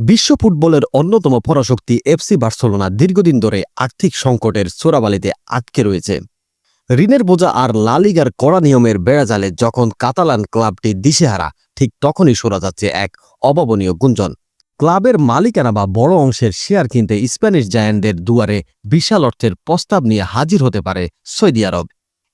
বিশ্ব ফুটবলের অন্যতম পরাশক্তি এফসি বার্সেলোনা দীর্ঘদিন ধরে আর্থিক সংকটের চোরাবালিতে আটকে রয়েছে। ঋণের বোঝা আর লা লিগার কড়া নিয়মের বেড়াজালে যখন কাতালান ক্লাবটি দিশেহারা, ঠিক তখনই শোনা যাচ্ছে এক অভাবনীয় গুঞ্জন। ক্লাবের মালিকানা বা বড় অংশের শেয়ার কিনতে স্প্যানিশ জায়ান্টদের দুয়ারে বিশাল অর্থের প্রস্তাব নিয়ে হাজির হতে পারে সৌদি আরব।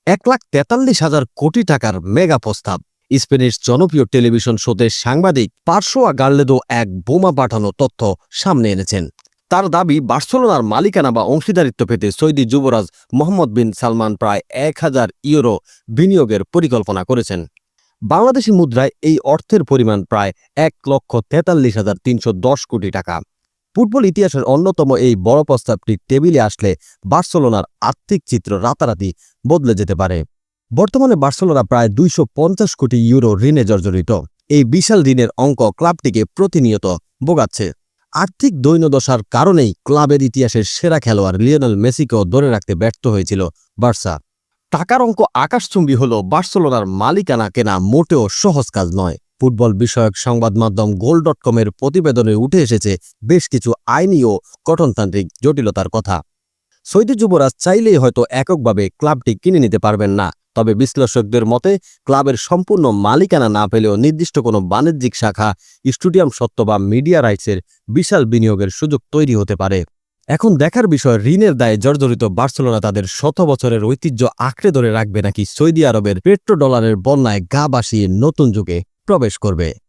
1,43,000 কোটি টাকার মেগা প্রস্তাব। স্পেনের জনপ্রিয় টেলিভিশন শোতে সাংবাদিক পার্সোয়া গার্লেদো এক বোমা পাঠানো তথ্য সামনে এনেছেন। তার দাবি, বার্সেলোনার মালিকানা বা অংশীদারিত্ব পেতে সৌদি যুবরাজ মোহাম্মদ বিন সালমান প্রায় 1,000 ইউরো বিনিয়োগের পরিকল্পনা করেছেন। বাংলাদেশি মুদ্রায় এই অর্থের পরিমাণ প্রায় 1,43,310 কোটি টাকা। ফুটবল ইতিহাসের অন্যতম এই বড় প্রস্তাবটি টেবিলে আসলে বার্সেলোনার আর্থিক চিত্র রাতারাতি বদলে যেতে পারে। বর্তমানে বার্সেলোনা প্রায় 250 কোটি ইউরো ঋণে জর্জরিত। এই বিশাল ঋণের অঙ্ক ক্লাবটিকে প্রতিনিয়ত ভোগাচ্ছে। আর্থিক দৈন্যদশার কারণেই ক্লাবের ইতিহাসের সেরা খেলোয়াড় লিওনেল মেসিকেও ধরে রাখতে ব্যর্থ হয়েছিল বার্সা। টাকার অঙ্ক আকাশচুম্বী হলো বার্সেলোনার মালিকানা কেনা মোটেও সহজ কাজ নয়। ফুটবল বিষয়ক সংবাদ মাধ্যম গোল.com-এর প্রতিবেদনে উঠে এসেছে বেশ কিছু আইনি ও গঠনতান্ত্রিক জটিলতার কথা। সৌদি যুবরাজ চাইলেই হয়তো এককভাবে ক্লাবটি কিনে নিতে পারবেন না। তবে বিশ্লেষকদের মতে ক্লাবের সম্পূর্ণ মালিকানা না পেলেও নির্দিষ্ট কোনো বাণিজ্যিক শাখা, স্টেডিয়াম সত্ত্ব বা মিডিয়া রাইটসের বিশাল বিনিয়োগের সুযোগ তৈরি হতে পারে। এখন দেখার বিষয়, ঋণের দায়ে জর্জরিত বার্সেলোনা তাদের শত বছরের ঐতিহ্য আঁকড়ে ধরে রাখবে নাকি সৌদি আরবের পেট্রো ডলারের বন্যায় গা ভাসিয়ে নতুন যুগে প্রবেশ করবে।